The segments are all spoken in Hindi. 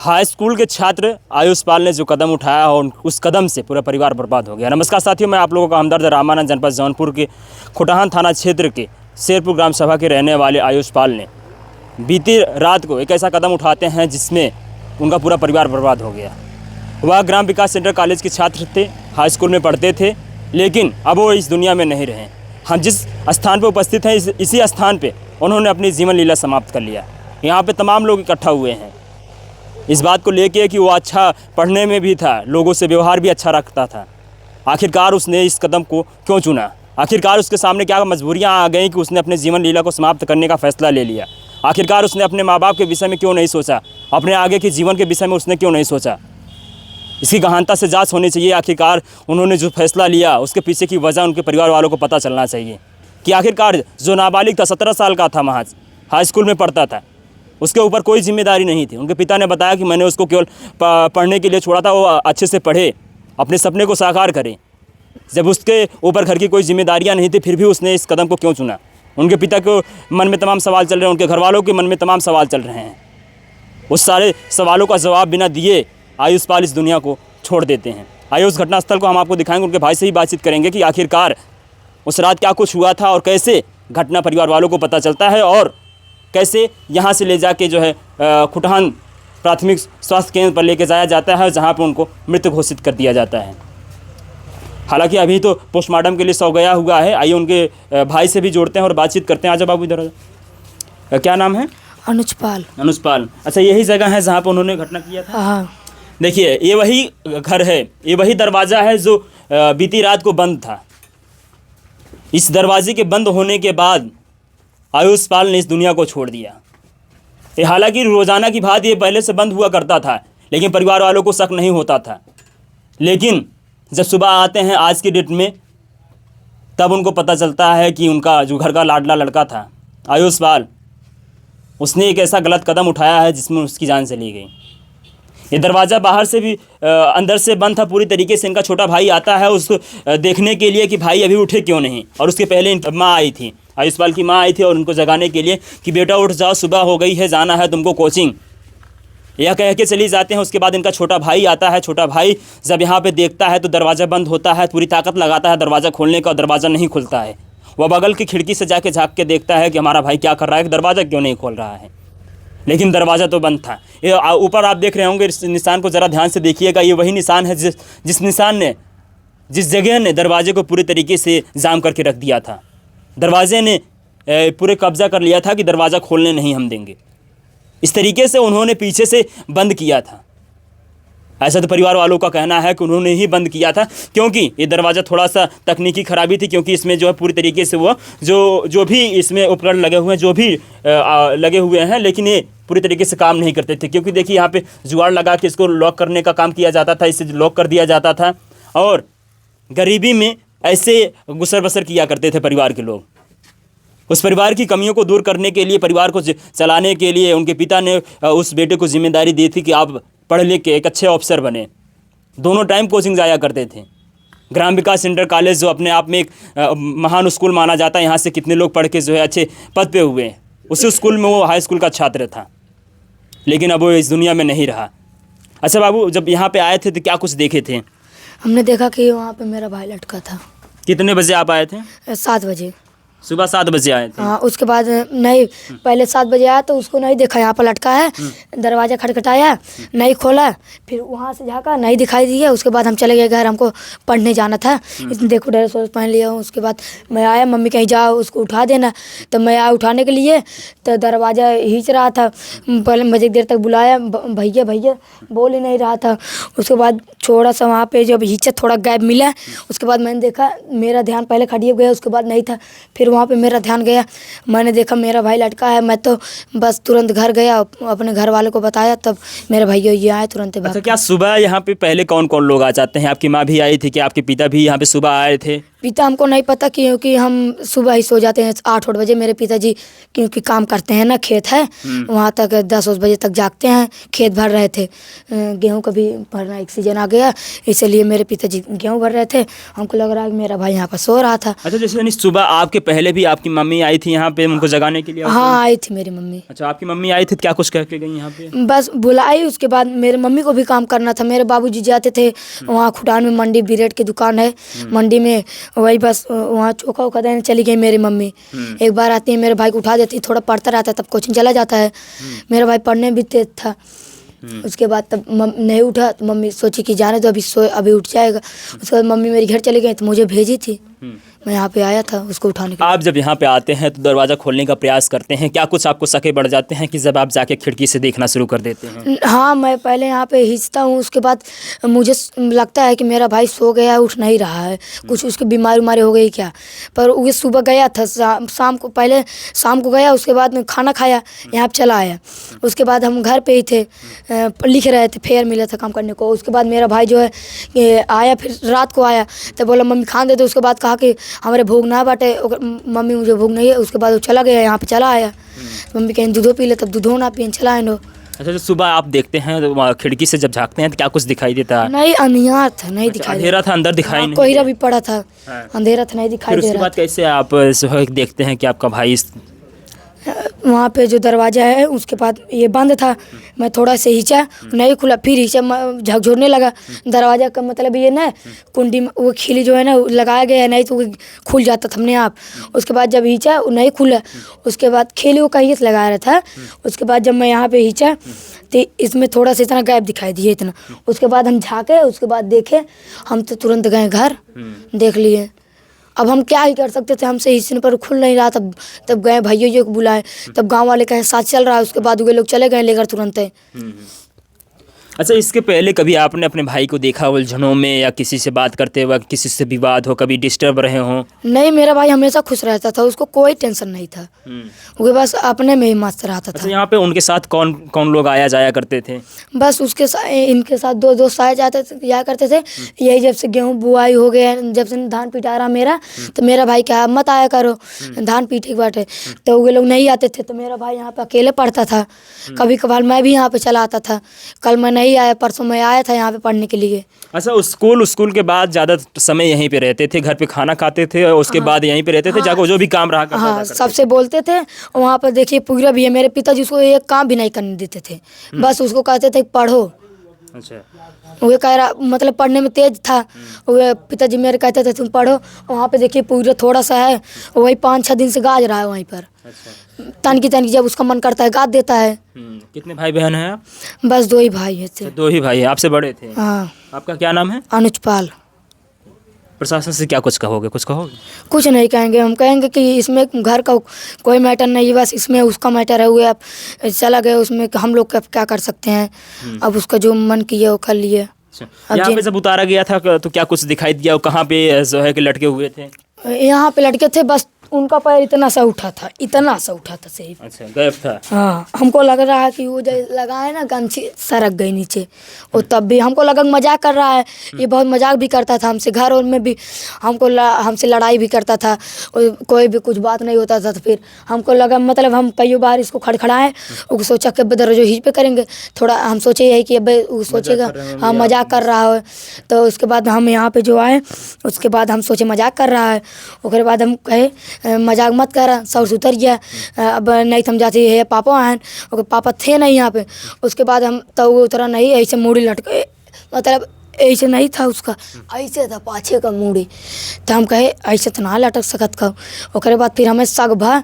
हाई स्कूल के छात्र आयुष पाल ने जो कदम उठाया और उस कदम से पूरा परिवार बर्बाद हो गया। नमस्कार साथियों, मैं आप लोगों का हमदर्द रामानंद, जनपद जौनपुर के खुटहान थाना क्षेत्र के शेरपुर ग्राम सभा के रहने वाले आयुष पाल ने बीती रात को एक ऐसा कदम उठाते हैं जिसमें उनका पूरा परिवार बर्बाद हो गया। वह ग्राम विकास सेंटर कॉलेज के छात्र थे, हाई स्कूल में पढ़ते थे, लेकिन अब वो इस दुनिया में नहीं रहे। हम जिस स्थान पर उपस्थित हैं इसी स्थान पर उन्होंने अपनी जीवन लीला समाप्त कर लिया। यहाँ पर तमाम लोग इकट्ठा हुए हैं इस बात को लेके कि वो अच्छा पढ़ने में भी था, लोगों से व्यवहार भी अच्छा रखता था। आखिरकार उसने इस कदम को क्यों चुना? आखिरकार उसके सामने क्या मजबूरियां आ गई कि उसने अपने जीवन लीला को समाप्त करने का फैसला ले लिया? आखिरकार उसने अपने माँ बाप के विषय में क्यों नहीं सोचा? अपने आगे के जीवन के विषय में उसने क्यों नहीं सोचा? इसकी गहनता से जाँच होनी चाहिए। आखिरकार उन्होंने जो फैसला लिया उसके पीछे की वजह उनके परिवार वालों को पता चलना चाहिए कि आखिरकार जो नाबालिग था, 17 साल का था, महज हाई स्कूल में पढ़ता था, उसके ऊपर कोई जिम्मेदारी नहीं थी। उनके पिता ने बताया कि मैंने उसको केवल पढ़ने के लिए छोड़ा था, वो अच्छे से पढ़े, अपने सपने को साकार करे। जब उसके ऊपर घर की कोई जिम्मेदारियां नहीं थी, फिर भी उसने इस कदम को क्यों चुना? उनके पिता को मन में तमाम सवाल चल रहे हैं, उनके घर वालों के मन में तमाम सवाल चल रहे हैं। उस सारे सवालों का जवाब बिना दिए आयुष पाल इस दुनिया को छोड़ देते हैं। आइए उस घटनास्थल को हम आपको दिखाएंगे, उनके भाई से ही बातचीत करेंगे कि आखिरकार उस रात क्या कुछ हुआ था और कैसे घटना परिवार वालों को पता चलता है और कैसे यहाँ से ले जाके जो है खुटहान प्राथमिक स्वास्थ्य केंद्र पर लेके जाया जाता है, जहाँ पर उनको मृत घोषित कर दिया जाता है। हालांकि अभी तो पोस्टमार्टम के लिए सौ गया हुआ है। आइए उनके भाई से भी जोड़ते हैं और बातचीत करते हैं। आजा बाबू इधर। क्या नाम है? अनुज पाल। अनुज पाल। अच्छा, यही जगह है जहाँ पर उन्होंने घटना किया था? हाँ। देखिए, ये वही घर है, ये वही दरवाज़ा है जो बीती रात को बंद था। इस दरवाजे के बंद होने के बाद आयुष पाल ने इस दुनिया को छोड़ दिया। ये हालांकि रोज़ाना की बात ये पहले से बंद हुआ करता था, लेकिन परिवार वालों को शक नहीं होता था। लेकिन जब सुबह आते हैं आज की डेट में, तब उनको पता चलता है कि उनका जो घर का लाडला लड़का था आयुष पाल, उसने एक ऐसा गलत कदम उठाया है जिसमें उसकी जान चली गई। ये दरवाज़ा बाहर से भी अंदर से बंद था पूरी तरीके से। इनका छोटा भाई आता है उसको देखने के लिए कि भाई अभी उठे क्यों नहीं, और उसके पहले माँ आई थी, आयुष पाल की माँ आई थी और उनको जगाने के लिए कि बेटा उठ जाओ, सुबह हो गई है, जाना है तुमको कोचिंग, यह कह के चली जाते हैं। उसके बाद इनका छोटा भाई आता है। छोटा भाई जब यहाँ पे देखता है तो दरवाज़ा बंद होता है, पूरी ताकत लगाता है दरवाज़ा खोलने का, और दरवाज़ा नहीं खुलता है। वह बगल की खिड़की से जाके झाँक के देखता है कि हमारा भाई क्या कर रहा है, दरवाज़ा क्यों नहीं खोल रहा है, लेकिन दरवाज़ा तो बंद था। ये ऊपर आप देख रहे होंगे, इस निशान को ज़रा ध्यान से देखिएगा। ये वही निशान है जिस निशान ने, जिस जगह ने दरवाजे को पूरी तरीके से जाम करके रख दिया था। दरवाजे ने पूरे कब्जा कर लिया था कि दरवाज़ा खोलने नहीं हम देंगे। इस तरीके से उन्होंने पीछे से बंद किया था। ऐसा तो परिवार वालों का कहना है कि उन्होंने ही बंद किया था, क्योंकि ये दरवाज़ा थोड़ा सा तकनीकी खराबी थी, क्योंकि इसमें जो है पूरी तरीके से वो जो भी इसमें उपकरण लगे हुए हैं, जो भी लगे हुए हैं, लेकिन ये पूरी तरीके से काम नहीं करते थे। क्योंकि देखिए यहाँ पे जुगाड़ लगा के इसको लॉक करने का काम किया जाता था, इसे लॉक कर दिया जाता था, और गरीबी में ऐसे गुसर बसर किया करते थे परिवार के लोग। उस परिवार की कमियों को दूर करने के लिए, परिवार को चलाने के लिए उनके पिता ने उस बेटे को जिम्मेदारी दी थी कि आप पढ़ लिख के एक अच्छे ऑफिसर बने। दोनों टाइम कोचिंग जाया करते थे। ग्राम विकास सेंटर कॉलेज जो अपने आप में एक महान स्कूल माना जाता है, यहाँ से कितने लोग पढ़ के जो है अच्छे पद पे हुए हैं। उसी स्कूल में वो हाई स्कूल का छात्र था, लेकिन अब वो इस दुनिया में नहीं रहा। अच्छा बाबू, जब यहाँ पे आए थे तो क्या कुछ देखे थे? हमने देखा कि वहाँ पे मेरा भाई लटका था। कितने बजे आप आए थे? 7 बजे। सुबह 7 बजे आए थे? हाँ। उसके बाद नहीं, पहले 7 बजे आया तो उसको नहीं देखा, यहाँ पर लटका है। दरवाज़ा खटखटाया, नहीं खोला, फिर वहाँ से झाँका, नहीं दिखाई दिया। उसके बाद हम चले गए घर, हमको पढ़ने जाना था। इसने देखो ड्रेस वोस पहन लिया हूँ। उसके बाद मैं आया, मम्मी कहीं जाओ उसको उठा देना, तो मैं आया उठाने के लिए, तो दरवाज़ा खींच रहा था। पहले मुझे देर तक बुलाया, भैया भैया, बोल ही नहीं रहा था। उसके बाद थोड़ा सा वहाँ पे जब हिचक थोड़ा गैप मिला, उसके बाद मैंने देखा, मेरा ध्यान पहले खड़िए गया, उसके बाद नहीं था। फिर वहाँ पे मेरा ध्यान गया, मैंने देखा मेरा भाई लटका है। मैं तो बस तुरंत घर गया, अपने घर वालों को बताया, तब मेरे भैया ये आए तुरंत भाग। अच्छा, क्या सुबह यहाँ पे पहले कौन कौन लोग आ जाते हैं? आपकी माँ भी आई थी कि आपके पिता भी यहाँ पे सुबह आए थे? पिता हमको नहीं पता, क्योंकि हम सुबह ही सो जाते हैं 8-8 बजे। मेरे पिताजी क्योंकि काम करते हैं ना, खेत है, वहाँ तक 10 बजे तक जागते हैं। खेत भर रहे थे, गेहूं का भी भरना एक सीजन आ गया, इसलिए मेरे पिताजी गेहूं भर रहे थे। हमको लग रहा है कि मेरा भाई यहाँ पर सो रहा था। अच्छा, जैसे यानी सुबह आपके पहले भी आपकी मम्मी आई थी यहाँ पे उनको जगाने के लिए? हाँ, आई थी मेरी मम्मी। अच्छा, आपकी मम्मी आई थी, क्या कुछ कह के गई यहाँ पे? बस बुलाई, उसके बाद मेरे मम्मी को भी काम करना था। मेरे बाबूजी जाते थे वहाँ खुटान में, मंडी बिरेट की दुकान है मंडी में, वही बस वहाँ चोखा वोखा देने चली गई मेरी मम्मी। एक बार आती है, मेरे भाई को उठा देती है, थोड़ा पढ़ता रहता है, तब कोचिंग चला जाता है। मेरा भाई पढ़ने भी तेज था। उसके बाद तब नहीं उठा तो मम्मी सोची कि जाने दो, अभी उठ जाएगा। उसके बाद मम्मी मेरी घर चली गई तो मुझे भेजी थी, मैं यहाँ पे आया था उसको उठाने के लिए। आप जब यहाँ पे आते हैं तो दरवाज़ा खोलने का प्रयास करते हैं, क्या कुछ आपको शक बढ़ जाते हैं कि जब आप जाके खिड़की से देखना शुरू कर देते हैं? हाँ, मैं पहले यहाँ पे हिंचता हूँ, उसके बाद मुझे लगता है कि मेरा भाई सो गया है, उठ नहीं रहा है, कुछ उसकी बीमारी उमारी हो गई क्या। पर वो सुबह गया था, शाम को, पहले शाम को गया, उसके बाद में खाना खाया, यहाँ पे चला आया। उसके बाद हम घर पे ही थे, लिख रहे थे, फेयर मिला था काम करने को। उसके बाद मेरा भाई जो है आया, फिर रात को आया तो बोला मम्मी खान दे दो। उसके बाद कहा कि हमारे भूख ना बाटे, मम्मी मुझे भूख नहीं है। उसके बाद वो चला गया, यहाँ पे चला आया। मम्मी कहीं दूधो पी ले, तब दूधो ना पिए, चला आए नो। अच्छा, जो सुबह आप देखते हैं तो खिड़की से जब झाँकते हैं तो क्या कुछ दिखाई देता है? नहीं, अंधियार था, नहीं दिखाई दे अंधेरा था, अंदर दिखाई नहीं? कोहरा भी पड़ा था, अंधेरा था, नहीं दिखाई दे उसके रहा बाद कैसे आप देखते हैं कि आपका भाई वहाँ पे जो दरवाज़ा है उसके बाद ये बंद था। मैं थोड़ा से हिंचा, नहीं खुला, फिर हिंचा, झकझोरने लगा। दरवाज़ा का मतलब ये ना, कुंडी में वो खिली जो है ना लगाया गया है, नहीं तो वो खुल जाता था अपने आप। उसके बाद जब हिंचा वो नहीं खुला, उसके बाद खिली वो कहीं से लगाया था। उसके बाद जब मैं यहाँ पे हिंचा तो इसमें थोड़ा सा इतना गैप दिखाई दिया इतना। उसके बाद हम झाँके, उसके बाद देखे, हम तो तुरंत गए घर, देख लिए। अब हम क्या ही कर सकते थे, हमसे इसी पर खुल नहीं रहा। तब गए भैया को बुलाए, तब गांव वाले कहे साथ चल रहा है। उसके बाद वे लोग चले गए लेकर तुरंत। अच्छा, इसके पहले कभी आपने अपने भाई को देखा उलझनों में, या किसी से बात करते वक्त किसी से विवाद हो, कभी डिस्टर्ब रहे हों? नहीं, मेरा भाई हमेशा खुश रहता था, उसको कोई टेंशन नहीं था, वो बस अपने में ही मस्त रहता था। अच्छा, यहाँ पे उनके साथ कौन कौन लोग आया जाया करते थे? बस उसके इनके साथ 2 दोस्त आया जाया करते थे। यही जब से गेहूँ बुआई हो गया, जब से धान पिटा रहा मेरा, तो मेरा भाई क्या मत आया करो, धान पीटे बाटे, तो वे लोग नहीं आते थे। तो मेरा भाई यहाँ पे अकेले पढ़ता था, कभी कभार मैं भी यहाँ पे चला आता था। कल मैं नहीं आया, परसों मैं आया था यहाँ पे पढ़ने के लिए। अच्छा, स्कूल के बाद ज़्यादा समय यहीं पे रहते थे, घर पे खाना खाते थे और उसके बाद यहीं पे रहते थे, जाकर जो भी काम रहा करता था? सबसे बोलते थे वहाँ पर। देखिए पूरा भी है, मेरे पिताजी उसको एक काम भी नहीं करने देते थे, बस उसको कहते थे पढ़ो। अच्छा, वो कह रहा, मतलब पढ़ने में तेज था, वो पिताजी मेरे कहते थे तुम पढ़ो। वहाँ पे देखिए पूरा थोड़ा सा है, वही 5-6 दिन से गाज रहा है वहीं पर। अच्छा, तनकी जब उसका मन करता है गाज देता है। कितने भाई बहन हैं आप? बस 2 ही भाई है थे। 2 ही भाई हैं, आपसे बड़े थे? हाँ। आपका क्या नाम है? अनुजपाल। प्रशासन से क्या कुछ कहोगे? कुछ कहोगे? कुछ नहीं कहेंगे, हम कहेंगे कि इसमें घर का कोई मैटर नहीं है, बस इसमें उसका मैटर है। हुए आप चला गया, उसमें हम लोग क्या कर सकते हैं। अब उसका जो मन किया वो कर लिए। यहाँ पे जब उतारा गया था तो क्या कुछ दिखाई दिया? कहाँ पे जो है कि लटके हुए थे? यहाँ पे लटके थे, बस उनका पैर इतना सा उठा था, इतना सा उठा था सही। अच्छा, गायब था? हाँ, हमको लग रहा है कि वो जो लगा है ना गमछी सरक गई नीचे। और तब भी हमको लगा मजाक कर रहा है, ये बहुत मजाक भी करता था हमसे, घर और में भी हमसे लड़ाई भी करता था, कोई भी कुछ बात नहीं होता था। तो फिर हमको लगा, मतलब हम कई बार इसको खड़खड़ाए, वो सोचा कि अब दरवाजा हिच पे करेंगे थोड़ा, हम सोचे यही कि अब वो सोचेगा हाँ मजाक कर रहा है। तो उसके बाद हम यहाँ पे जो आए, उसके बाद हम सोचे मजाक कर रहा है। उसके बाद हम कहे मजाक मत कर, सर से उतर गया, अब नहीं थम जाती है, पापा आए, और पापा थे नहीं यहाँ पे। उसके बाद हम तो वो उतरा नहीं, ऐसे मूड़ी लटके, मतलब ऐसे नहीं था उसका, ऐसे था पाछे का मूड़ी। तो हम कहे ऐसे तो ना लटक सकत का। उसके बाद फिर हमें सग भा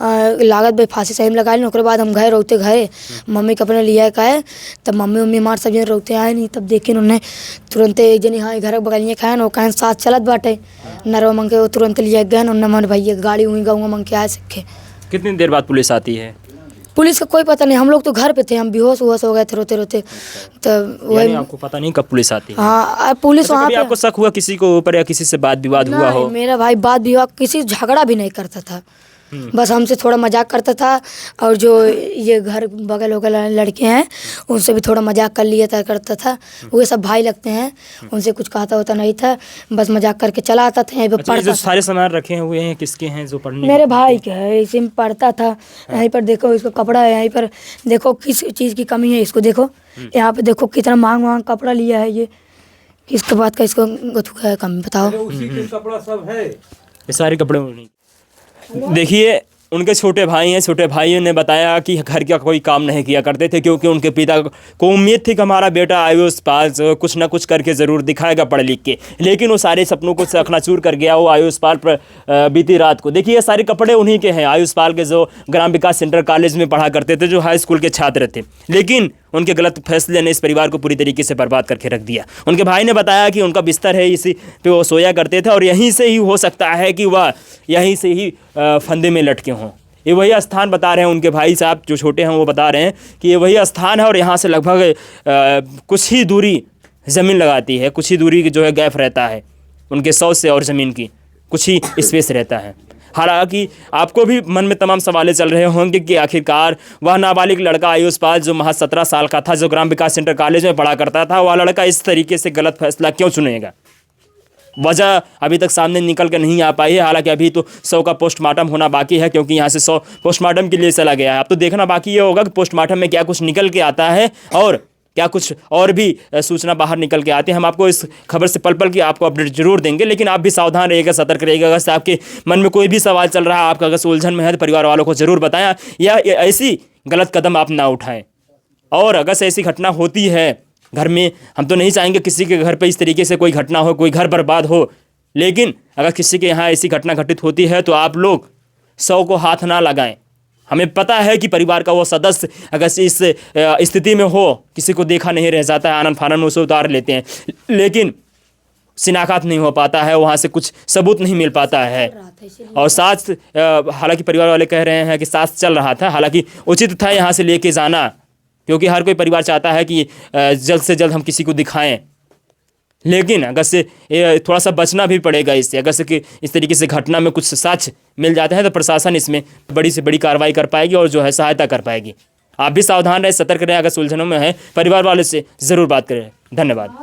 लागत भाई फांसी सही में लगा ली। उसके बाद हम गए रोते घरे, मम्मी के अपने लिया कहे, तब मम्मी मार सब जन रोते आए नहीं। तब देखे उन्होंने तुरंत एक जनी हाँ घर बगलिए खाए वो कहें साथ चलत बाटे नरवा मंग के, वो तुरंत लिया गए। उन्होंने मन भैया गाड़ी हुई गाँव मंग के आए सीखे। कितनी देर बाद पुलिस आती है? पुलिस का कोई पता नहीं, हम लोग तो घर पे थे, हम बेहोश हो गए थे रोते रोते। तो वही आपको पता नहीं कब पुलिस आती है? हाँ, पुलिस वहाँ पे। आपको शक हुआ किसी को ऊपर या किसी से बात विवाद हुआ हो? मेरा भाई बात विवाद किसी झगड़ा भी नहीं करता था, बस हमसे थोड़ा मजाक करता था, और जो ये घर बगल वगल वाले लड़के हैं उनसे भी थोड़ा मजाक कर लिया था करता था। वो सब भाई लगते हैं, उनसे कुछ कहता होता नहीं था, बस मजाक करके चला आता था। यहीं पे अच्छा, ये जो पढ़ता था। सारे सामान रखे हुए हैं किसके हैं जो पढ़ने मेरे भाई के है, इसी में पढ़ता था। यहीं पर देखो इसको कपड़ा है, यहीं पर देखो किस चीज़ की कमी है, इसको देखो यहाँ पे देखो कितना महंगा कपड़ा लिया है। ये किसके बात का इसको है कमी बताओ। उसी के कपड़ा सब है। ये सारे कपड़े नहीं। देखिए, उनके छोटे भाई हैं, छोटे भाइयों ने बताया कि घर का कोई काम नहीं किया करते थे, क्योंकि उनके पिता को उम्मीद थी कि हमारा बेटा आयुष पाल कुछ ना कुछ करके ज़रूर दिखाएगा पढ़ लिख के, लेकिन वो सारे सपनों को चकनाचूर कर गया वो आयुष पाल पर बीती रात को। देखिए, ये सारे कपड़े उन्हीं के हैं, आयुष पाल के जो ग्राम विकास सेंटर कॉलेज में पढ़ा करते थे, जो हाई स्कूल के छात्र थे, लेकिन उनके गलत फैसले ने इस परिवार को पूरी तरीके से बर्बाद करके रख दिया। उनके भाई ने बताया कि उनका बिस्तर है, इसी पे वो सोया करते थे, और यहीं से ही हो सकता है कि वह यहीं से ही फंदे में लटके हों। ये वही स्थान बता रहे हैं उनके भाई साहब जो छोटे हैं, वो बता रहे हैं कि ये वही स्थान है, और यहाँ से लगभग कुछ ही दूरी ज़मीन लगाती है, कुछ ही दूरी की जो है गैप रहता है उनके शौच से और ज़मीन की कुछ ही स्पेस रहता है। हालांकि आपको भी मन में तमाम सवाल चल रहे होंगे कि आखिरकार वह नाबालिग लड़का आयुष पाल जो महज 17 साल का था, जो ग्राम विकास सेंटर कॉलेज में पढ़ा करता था, वह लड़का इस तरीके से गलत फैसला क्यों चुनेगा। वजह अभी तक सामने निकल कर नहीं आ पाई है। हालांकि अभी तो 100 का पोस्टमार्टम होना बाकी है, क्योंकि यहाँ से 100 पोस्टमार्टम के लिए चला गया है। अब तो देखना बाकी ये होगा कि पोस्टमार्टम में क्या कुछ निकल के आता है और क्या कुछ और भी सूचना बाहर निकल के आती है। हम आपको इस खबर से पल पल की आपको अपडेट जरूर देंगे, लेकिन आप भी सावधान रहिएगा, सतर्क रहिएगा। अगर आपके मन में कोई भी सवाल चल रहा है, आपका अगर उलझन में है, तो परिवार वालों को ज़रूर बताएं या ऐसी गलत कदम आप ना उठाएं। और अगर से ऐसी घटना होती है घर में, हम तो नहीं चाहेंगे किसी के घर पे इस तरीके से कोई घटना हो, कोई घर बर्बाद हो, लेकिन अगर किसी के यहाँ ऐसी घटना घटित होती है तो आप लोग 100 को हाथ ना लगाएं। हमें पता है कि परिवार का वो सदस्य अगर इस स्थिति में हो, किसी को देखा नहीं रह जाता है, आनन फानन उसे उतार लेते हैं, लेकिन शिनाख्त नहीं हो पाता है, वहाँ से कुछ सबूत नहीं मिल पाता है। और साथ हालांकि परिवार वाले कह रहे हैं कि साथ चल रहा था, हालांकि उचित था यहाँ से लेके जाना, क्योंकि हर कोई परिवार चाहता है कि जल्द से जल्द हम किसी को दिखाएं, लेकिन अगर से थोड़ा सा बचना भी पड़ेगा इससे। अगर से कि इस तरीके से घटना में कुछ साक्ष्य मिल जाते हैं तो प्रशासन इसमें बड़ी से बड़ी कार्रवाई कर पाएगी और जो है सहायता कर पाएगी। आप भी सावधान रहें, सतर्क रहें। अगर सुलझनों में है, परिवार वाले से ज़रूर बात करें। धन्यवाद।